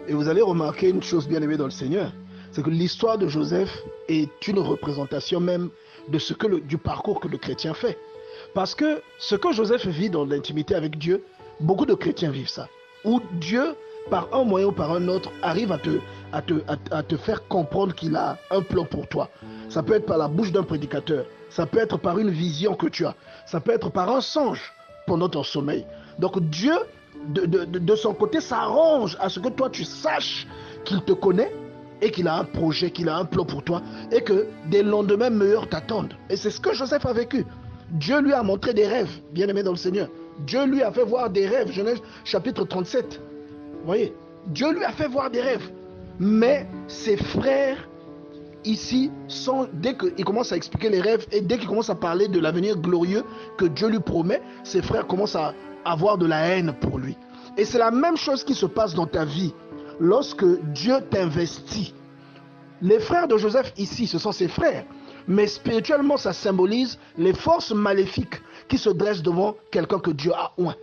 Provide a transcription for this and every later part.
Et vous allez remarquer une chose bien aimée dans le Seigneur, c'est que l'histoire de Joseph est une représentation même de du parcours que le chrétien fait. Parce que ce que Joseph vit dans l'intimité avec Dieu, beaucoup de chrétiens vivent ça. Où Dieu, par un moyen ou par un autre, arrive à te faire comprendre qu'il a un plan pour toi. Ça peut être par la bouche d'un prédicateur, ça peut être par une vision que tu as, ça peut être par un songe pendant ton sommeil. Donc Dieu, de son côté, s'arrange à ce que toi tu saches qu'il te connaît et qu'il a un projet, qu'il a un plan pour toi et que des lendemains meilleurs t'attendent. Et c'est ce que Joseph a vécu. Dieu lui a montré des rêves, bien aimé dans le Seigneur. Dieu lui a fait voir des rêves, Genèse chapitre 37. Vous voyez, Dieu lui a fait voir des rêves. Mais ses frères, ici, dès qu'il commence à expliquer les rêves et dès qu'il commence à parler de l'avenir glorieux que Dieu lui promet, ses frères commencent à avoir de la haine pour lui. Et c'est la même chose qui se passe dans ta vie lorsque Dieu t'investit. Les frères de Joseph ici, ce sont ses frères. Mais spirituellement, ça symbolise les forces maléfiques qui se dressent devant quelqu'un que Dieu a oint.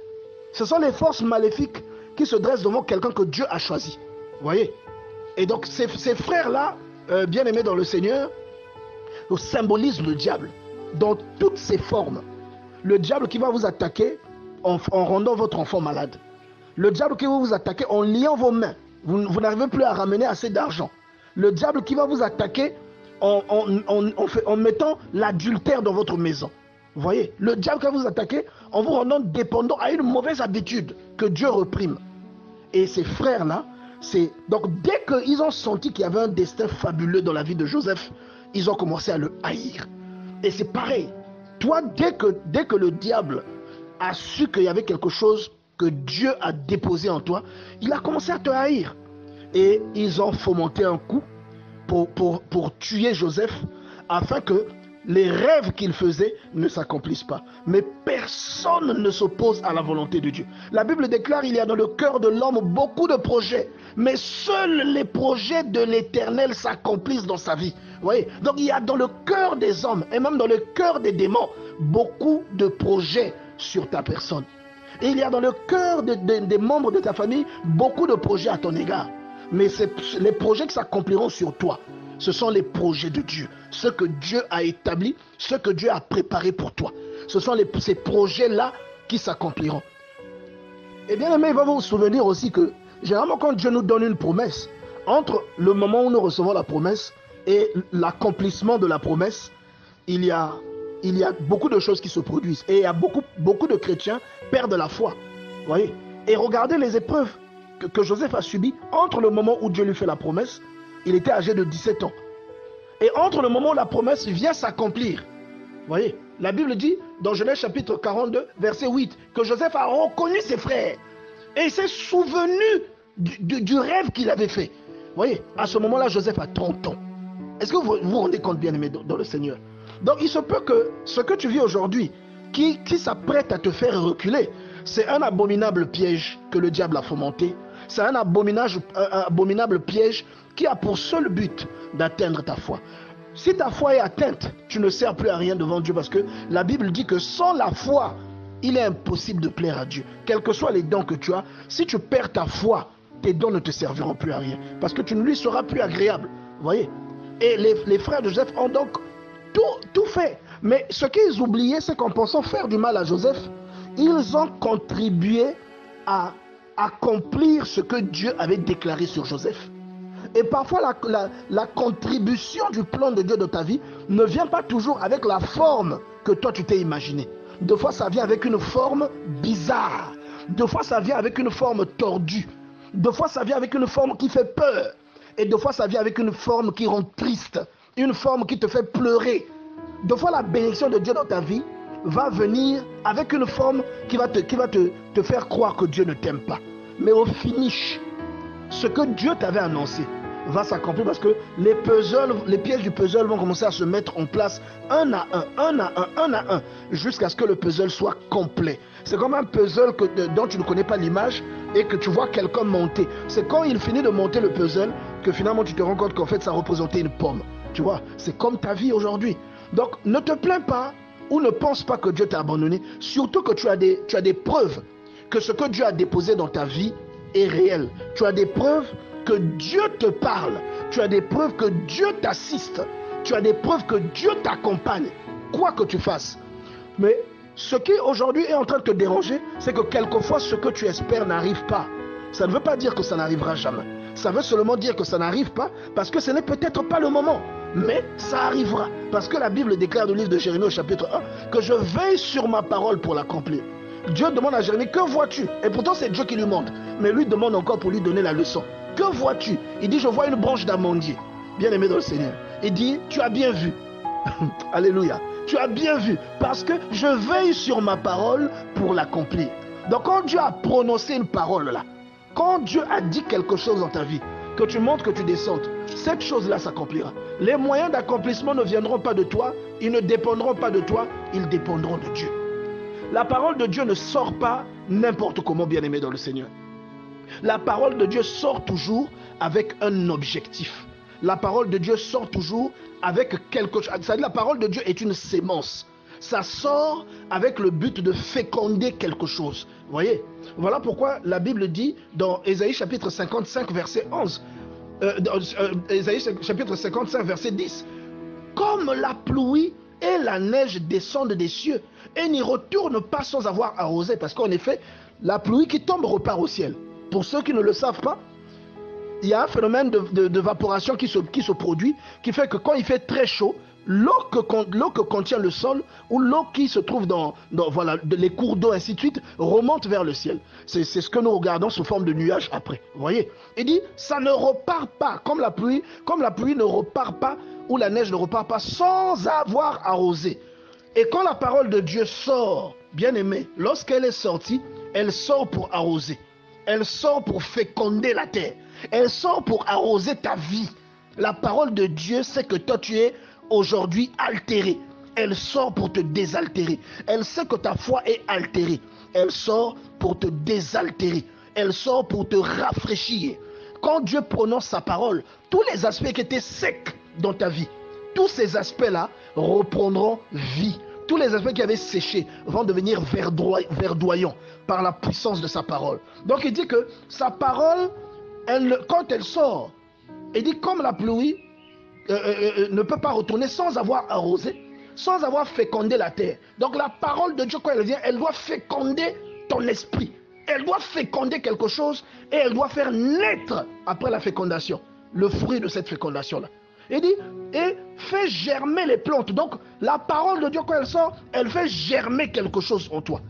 Ce sont les forces maléfiques qui se dressent devant quelqu'un que Dieu a choisi. Vous voyez? Et donc, ces frères-là, bien aimés dans le Seigneur, symbolisent le diable dans toutes ses formes. Le diable qui va vous attaquer en rendant votre enfant malade. Le diable qui va vous attaquer en liant vos mains. Vous n'arrivez plus à ramener assez d'argent. Le diable qui va vous attaquer en mettant l'adultère dans votre maison. Vous voyez, le diable qui va vous attaquer en vous rendant dépendant à une mauvaise habitude que Dieu reprime. Et ces frères-là, donc dès qu'ils ont senti qu'il y avait un destin fabuleux dans la vie de Joseph, ils ont commencé à le haïr. Et c'est pareil. Toi, dès que le diable a su qu'il y avait quelque chose que Dieu a déposé en toi, il a commencé à te haïr. Et ils ont fomenté un coup pour tuer Joseph, afin que les rêves qu'il faisait ne s'accomplissent pas. Mais personne ne s'oppose à la volonté de Dieu. La Bible déclare il y a dans le cœur de l'homme beaucoup de projets, mais seuls les projets de l'Éternel s'accomplissent dans sa vie. Vous voyez? Donc il y a dans le cœur des hommes, et même dans le cœur des démons, beaucoup de projets sur ta personne. Et il y a dans le cœur des membres de ta famille beaucoup de projets à ton égard. Mais les projets qui s'accompliront sur toi, ce sont les projets de Dieu. Ce que Dieu a établi, ce que Dieu a préparé pour toi. Ce sont ces projets-là qui s'accompliront. Et bien aimé, il va vous souvenir aussi que, généralement quand Dieu nous donne une promesse, entre le moment où nous recevons la promesse et l'accomplissement de la promesse, il y a beaucoup de choses qui se produisent. Et il y a beaucoup de chrétiens perdent la foi. Vous voyez? Et regardez les épreuves que Joseph a subies entre le moment où Dieu lui fait la promesse. Il était âgé de 17 ans. Et entre le moment où la promesse vient s'accomplir, vous voyez, la Bible dit dans Genèse chapitre 42, verset 8, que Joseph a reconnu ses frères. Et il s'est souvenu du rêve qu'il avait fait. Vous voyez, à ce moment-là, Joseph a 30 ans. Est-ce que vous vous rendez compte, bien aimé, dans le Seigneur? Donc il se peut que ce que tu vis aujourd'hui, qui s'apprête à te faire reculer, c'est un abominable piège que le diable a fomenté. C'est un abominable piège qui a pour seul but d'atteindre ta foi. Si ta foi est atteinte, tu ne sers plus à rien devant Dieu, parce que la Bible dit que sans la foi, il est impossible de plaire à Dieu. Quels que soient les dons que tu as, si tu perds ta foi, tes dons ne te serviront plus à rien, parce que tu ne lui seras plus agréable. Vous voyez? Et les frères de Joseph ont donc tout fait. Mais ce qu'ils oubliaient, c'est qu'en pensant faire du mal à Joseph, ils ont contribué à accomplir ce que Dieu avait déclaré sur Joseph. Et parfois, la contribution du plan de Dieu dans ta vie ne vient pas toujours avec la forme que toi tu t'es imaginé. Deux fois, ça vient avec une forme bizarre. Deux fois, ça vient avec une forme tordue. Deux fois, ça vient avec une forme qui fait peur. Et deux fois, ça vient avec une forme qui rend triste. Une forme qui te fait pleurer. Deux fois, la bénédiction de Dieu dans ta vie va venir avec une forme qui va te faire croire que Dieu ne t'aime pas. Mais au finish, ce que Dieu t'avait annoncé va s'accomplir, parce que les pièces du puzzle vont commencer à se mettre en place un à un, jusqu'à ce que le puzzle soit complet. C'est comme un puzzle dont tu ne connais pas l'image et que tu vois quelqu'un monter. C'est quand il finit de monter le puzzle que finalement tu te rends compte qu'en fait ça représentait une pomme. Tu vois, c'est comme ta vie aujourd'hui. Donc ne te plains pas ou ne pense pas que Dieu t'a abandonné, surtout que tu as des preuves que ce que Dieu a déposé dans ta vie est réel. Tu as des preuves que Dieu te parle. Tu as des preuves que Dieu t'assiste. Tu as des preuves que Dieu t'accompagne. Quoi que tu fasses. Mais ce qui aujourd'hui est en train de te déranger, c'est que quelquefois ce que tu espères n'arrive pas. Ça ne veut pas dire que ça n'arrivera jamais. Ça veut seulement dire que ça n'arrive pas parce que ce n'est peut-être pas le moment. Mais ça arrivera. Parce que la Bible déclare dans le livre de Jérémie au chapitre 1 que je veille sur ma parole pour l'accomplir. Dieu demande à Jérémie, que vois-tu? Et pourtant c'est Dieu qui lui montre. Mais lui demande encore pour lui donner la leçon. Que vois-tu? Il dit, je vois une branche d'amandier. Bien aimé dans le Seigneur. Il dit, tu as bien vu. Alléluia. Tu as bien vu. Parce que je veille sur ma parole pour l'accomplir. Donc quand Dieu a prononcé une parole là, quand Dieu a dit quelque chose dans ta vie, que tu montes, que tu descendes, cette chose-là s'accomplira. Les moyens d'accomplissement ne viendront pas de toi, ils ne dépendront pas de toi, ils dépendront de Dieu. La parole de Dieu ne sort pas n'importe comment, bien aimé dans le Seigneur. La parole de Dieu sort toujours avec un objectif. La parole de Dieu sort toujours avec quelque chose. La parole de Dieu est une sémence. Ça sort avec le but de féconder quelque chose. Vous voyez? Voilà pourquoi la Bible dit dans Ésaïe chapitre 55 verset 11, Ésaïe chapitre 55 verset 10, comme la pluie et la neige descendent des cieux et n'y retournent pas sans avoir arrosé. Parce qu'en effet, la pluie qui tombe repart au ciel. Pour ceux qui ne le savent pas, il y a un phénomène d'évaporation qui se produit, qui fait que quand il fait très chaud, l'eau que contient le sol ou l'eau qui se trouve dans voilà, les cours d'eau, ainsi de suite, remonte vers le ciel. C'est ce que nous regardons sous forme de nuages après. Vous voyez? Il dit, ça ne repart pas, comme la pluie ne repart pas, ou la neige ne repart pas sans avoir arrosé. Et quand la parole de Dieu sort, bien aimé, lorsqu'elle est sortie, elle sort pour arroser. Elle sort pour féconder la terre. Elle sort pour arroser ta vie. La parole de Dieu sait que toi tu es aujourd'hui altéré. Elle sort pour te désaltérer. Elle sait que ta foi est altérée. Elle sort pour te désaltérer. Elle sort pour te rafraîchir. Quand Dieu prononce sa parole, tous les aspects qui étaient secs dans ta vie, tous ces aspects-là reprendront vie. Tous les aspects qui avaient séché vont devenir verdoyants par la puissance de sa parole. Donc il dit que sa parole, quand elle sort, il dit comme la pluie ne peut pas retourner sans avoir arrosé, sans avoir fécondé la terre. Donc la parole de Dieu, quand elle vient, elle doit féconder ton esprit. Elle doit féconder quelque chose et elle doit faire naître, après la fécondation, le fruit de cette fécondation-là. Il dit, et fait germer les plantes. Donc la parole de Dieu, quand elle sort, elle fait germer quelque chose en toi.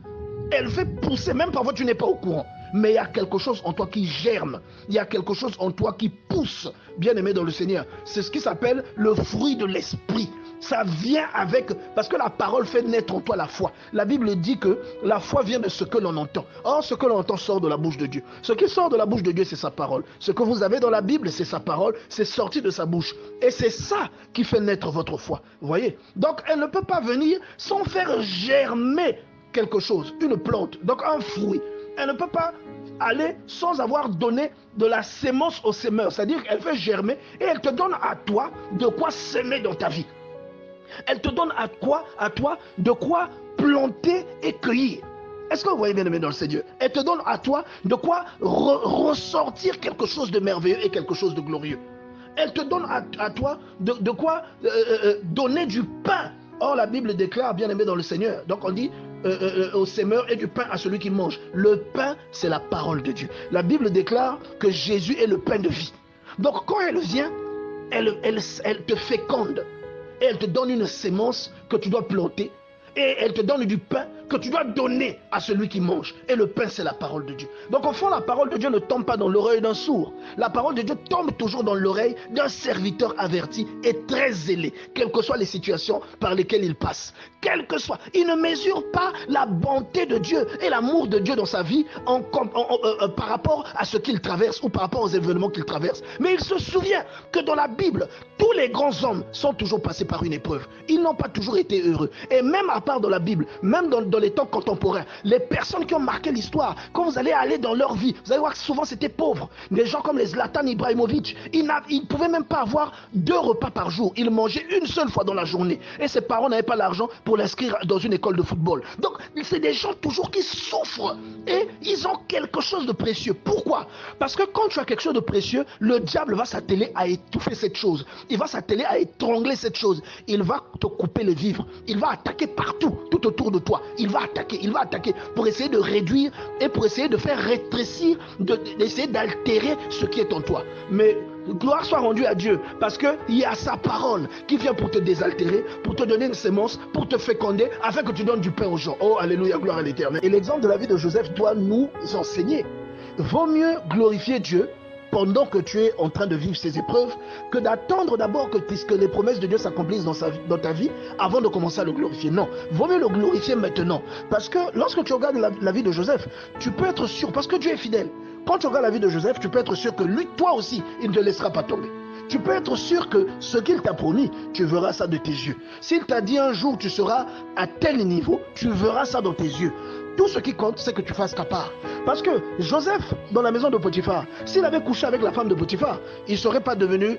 Elle fait pousser, même parfois tu n'es pas au courant. Mais il y a quelque chose en toi qui germe. Il y a quelque chose en toi qui pousse. Bien aimé dans le Seigneur. C'est ce qui s'appelle le fruit de l'esprit. Ça vient avec... Parce que la parole fait naître en toi la foi. La Bible dit que la foi vient de ce que l'on entend. Or, ce que l'on entend sort de la bouche de Dieu. Ce qui sort de la bouche de Dieu, c'est sa parole. Ce que vous avez dans la Bible, c'est sa parole. C'est sorti de sa bouche. Et c'est ça qui fait naître votre foi. Vous voyez? Donc, elle ne peut pas venir sans faire germer quelque chose. Une plante. Donc, un fruit. Elle ne peut pas aller sans avoir donné de la sémence au semeur. C'est-à-dire qu'elle fait germer et elle te donne à toi de quoi semer dans ta vie. Elle te donne à toi de quoi planter et cueillir. Est-ce que vous voyez bien aimé dans le Seigneur? Elle te donne à toi de quoi ressortir quelque chose de merveilleux et quelque chose de glorieux. Elle te donne à toi de quoi donner du pain. Or la Bible déclare, bien aimé dans le Seigneur, donc on dit au semeur et du pain à celui qui mange. Le pain, c'est la parole de Dieu. La Bible déclare que Jésus est le pain de vie. Donc quand elle vient, elle te féconde. Et elle te donne une sémence que tu dois planter. Et elle te donne du pain que tu dois donner à celui qui mange. Et le pain, c'est la parole de Dieu. Donc au fond, la parole de Dieu ne tombe pas dans l'oreille d'un sourd. La parole de Dieu tombe toujours dans l'oreille d'un serviteur averti et très zélé, quelles que soient les situations par lesquelles il passe. Quel que soit, il ne mesure pas la bonté de Dieu et l'amour de Dieu dans sa vie par rapport à ce qu'il traverse ou par rapport aux événements qu'il traverse. Mais il se souvient que dans la Bible, tous les grands hommes sont toujours passés par une épreuve. Ils n'ont pas toujours été heureux. Et même à part dans la Bible, même dans dans les temps contemporains, les personnes qui ont marqué l'histoire, quand vous allez aller dans leur vie, vous allez voir que souvent c'était pauvre. Des gens comme les Zlatan Ibrahimovic, ils ne pouvaient même pas avoir 2 repas par jour. Ils mangeaient une seule fois dans la journée. Et ses parents n'avaient pas l'argent pour l'inscrire dans une école de football. Donc, c'est des gens toujours qui souffrent. Et ils ont quelque chose de précieux. Pourquoi? Parce que quand tu as quelque chose de précieux, le diable va s'atteler à étouffer cette chose. Il va s'atteler à étrangler cette chose. Il va te couper le vivre. Il va attaquer partout, tout autour de toi. Il va attaquer pour essayer de réduire et pour essayer de faire rétrécir, d'essayer d'altérer ce qui est en toi. Mais gloire soit rendue à Dieu, parce qu'il y a sa parole qui vient pour te désaltérer, pour te donner une sémence, pour te féconder, afin que tu donnes du pain aux gens. Oh, alléluia, gloire à l'Éternel. Et l'exemple de la vie de Joseph doit nous enseigner. Vaut mieux glorifier Dieu pendant que tu es en train de vivre ces épreuves, que d'attendre d'abord que les promesses de Dieu s'accomplissent dans ta vie avant de commencer à le glorifier. Non, vaut mieux le glorifier maintenant. Parce que lorsque tu regardes la vie de Joseph, tu peux être sûr, parce que Dieu est fidèle. Quand tu regardes la vie de Joseph, tu peux être sûr que lui, toi aussi, il ne te laissera pas tomber. Tu peux être sûr que ce qu'il t'a promis, tu verras ça de tes yeux. S'il t'a dit un jour tu seras à tel niveau, tu verras ça dans tes yeux. Tout ce qui compte, c'est que tu fasses ta part. Parce que Joseph, dans la maison de Potiphar, s'il avait couché avec la femme de Potiphar, il ne serait pas devenu,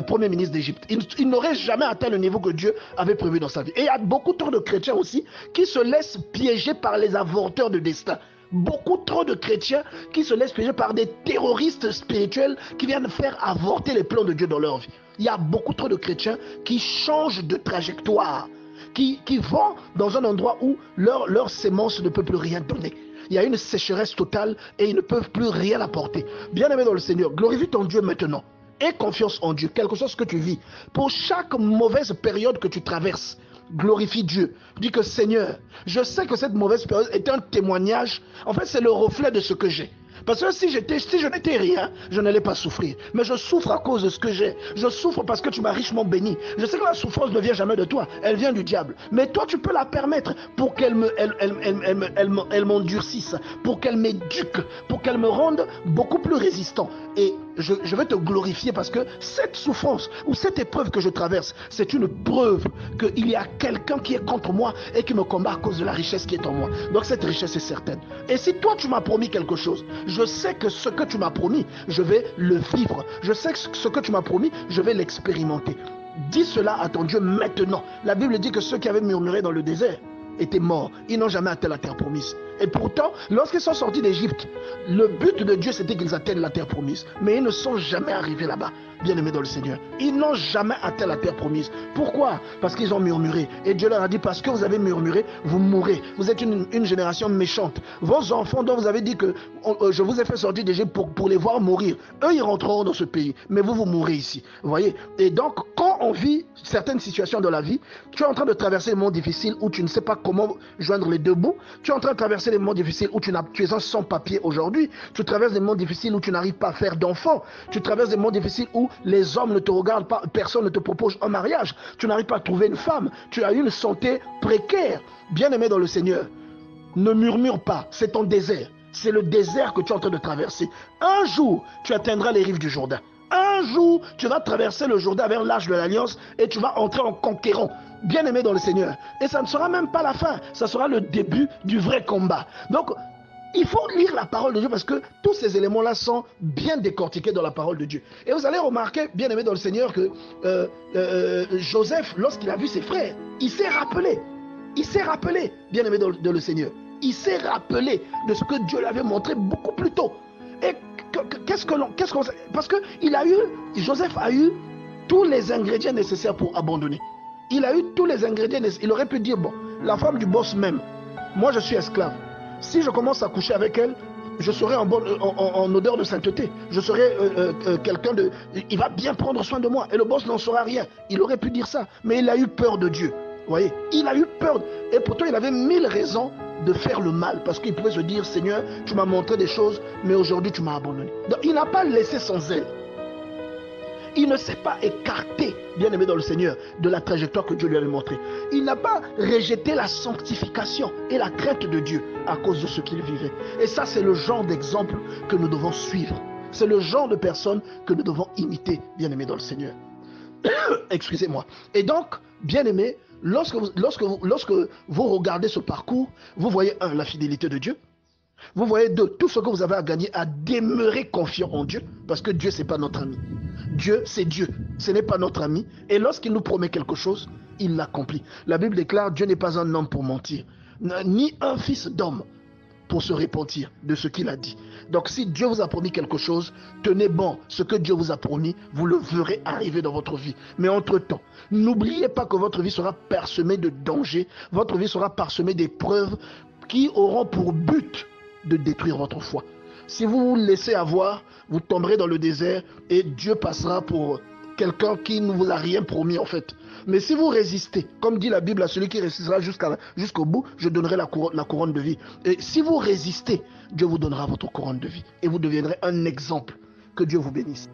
premier ministre d'Égypte. Il n'aurait jamais atteint le niveau que Dieu avait prévu dans sa vie. Et il y a beaucoup trop de chrétiens aussi qui se laissent piéger par les avorteurs de destin. Beaucoup trop de chrétiens qui se laissent piéger par des terroristes spirituels qui viennent faire avorter les plans de Dieu dans leur vie. Il y a beaucoup trop de chrétiens qui changent de trajectoire, qui vont dans un endroit où leur sémence ne peut plus rien donner. Il y a une sécheresse totale et ils ne peuvent plus rien apporter. Bien-aimé dans le Seigneur, glorifie ton Dieu maintenant. Aie confiance en Dieu, quelque chose que tu vis. Pour chaque mauvaise période que tu traverses, glorifie Dieu. Dis que Seigneur, je sais que cette mauvaise période est un témoignage. En fait, c'est le reflet de ce que j'ai. Parce que si je n'étais rien, je n'allais pas souffrir. Mais je souffre à cause de ce que j'ai. Je souffre parce que tu m'as richement béni. Je sais que la souffrance ne vient jamais de toi. Elle vient du diable. Mais toi, tu peux la permettre pour qu'elle m'endurcisse, pour qu'elle m'éduque, pour qu'elle me rende beaucoup plus résistant. Et je vais te glorifier parce que cette souffrance ou cette épreuve que je traverse, c'est une preuve qu'il y a quelqu'un qui est contre moi et qui me combat à cause de la richesse qui est en moi. Donc cette richesse est certaine. Et si toi tu m'as promis quelque chose, je sais que ce que tu m'as promis, je vais le vivre. Je sais que ce que tu m'as promis, je vais l'expérimenter. Dis cela à ton Dieu maintenant. La Bible dit que ceux qui avaient murmuré dans le désert étaient morts. Ils n'ont jamais atteint la terre promise. Et pourtant, lorsqu'ils sont sortis d'Égypte, le but de Dieu, c'était qu'ils atteignent la terre promise. Mais ils ne sont jamais arrivés là-bas, bien-aimés dans le Seigneur. Ils n'ont jamais atteint la terre promise. Pourquoi? Parce qu'ils ont murmuré. Et Dieu leur a dit, parce que vous avez murmuré, vous mourrez. Vous êtes une génération méchante. Vos enfants dont vous avez dit que je vous ai fait sortir d'Égypte pour les voir mourir, eux, ils rentreront dans ce pays. Mais vous, vous mourrez ici. Vous voyez? Et donc, quand on vit certaines situations de la vie, tu es en train de traverser des moments difficiles où tu ne sais pas comment joindre les deux bouts. Tu es en train de traverser des moments difficiles où tu es un sans-papier aujourd'hui. Tu traverses des moments difficiles où tu n'arrives pas à faire d'enfants. Tu traverses des moments difficiles où les hommes ne te regardent pas, personne ne te propose un mariage. Tu n'arrives pas à trouver une femme. Tu as une santé précaire. Bien-aimé dans le Seigneur, ne murmure pas, c'est ton désert. C'est le désert que tu es en train de traverser. Un jour, tu atteindras les rives du Jourdain. Un jour, tu vas traverser le Jourdain vers l'Arche de l'Alliance et tu vas entrer en conquérant, bien-aimé dans le Seigneur. Et ça ne sera même pas la fin, ça sera le début du vrai combat. Donc, il faut lire la parole de Dieu parce que tous ces éléments-là sont bien décortiqués dans la parole de Dieu. Et vous allez remarquer, bien-aimé dans le Seigneur, que Joseph, lorsqu'il a vu ses frères, il s'est rappelé. Il s'est rappelé, bien-aimé dans le Seigneur. Il s'est rappelé de ce que Dieu lui avait montré beaucoup plus tôt. Et parce que Joseph a eu tous les ingrédients nécessaires pour abandonner. Il a eu tous les ingrédients nécessaires. Il aurait pu dire, bon, la femme du boss même, moi je suis esclave. Si je commence à coucher avec elle, je serai en odeur de sainteté. Je serai quelqu'un de... Il va bien prendre soin de moi. Et le boss n'en saura rien. Il aurait pu dire ça. Mais il a eu peur de Dieu. Vous voyez, il a eu peur. Et pourtant, il avait 1000 raisons de faire le mal. Parce qu'il pouvait se dire, Seigneur, tu m'as montré des choses, mais aujourd'hui, tu m'as abandonné. Donc, il n'a pas laissé son zèle. Il ne s'est pas écarté, bien-aimé dans le Seigneur, de la trajectoire que Dieu lui avait montrée. Il n'a pas rejeté la sanctification et la crainte de Dieu à cause de ce qu'il vivait. Et ça, c'est le genre d'exemple que nous devons suivre. C'est le genre de personnes que nous devons imiter, bien-aimé dans le Seigneur. Excusez-moi. Et donc, bien-aimé, Lorsque vous regardez ce parcours, vous voyez, un, la fidélité de Dieu. Vous voyez, deux, tout ce que vous avez à gagner à demeurer confiant en Dieu, parce que Dieu, ce n'est pas notre ami. Dieu, c'est Dieu, ce n'est pas notre ami. Et lorsqu'il nous promet quelque chose, il l'accomplit. La Bible déclare, Dieu n'est pas un homme pour mentir, ni un fils d'homme pour se repentir de ce qu'il a dit. Donc si Dieu vous a promis quelque chose, tenez bon, ce que Dieu vous a promis, vous le verrez arriver dans votre vie. Mais entre-temps, n'oubliez pas que votre vie sera parsemée de dangers, votre vie sera parsemée d'épreuves qui auront pour but de détruire votre foi. Si vous vous laissez avoir, vous tomberez dans le désert et Dieu passera pour quelqu'un qui ne vous a rien promis en fait. Mais si vous résistez, comme dit la Bible, à celui qui résistera jusqu'au bout, je donnerai la couronne de vie. Et si vous résistez, Dieu vous donnera votre couronne de vie. Et vous deviendrez un exemple. Que Dieu vous bénisse.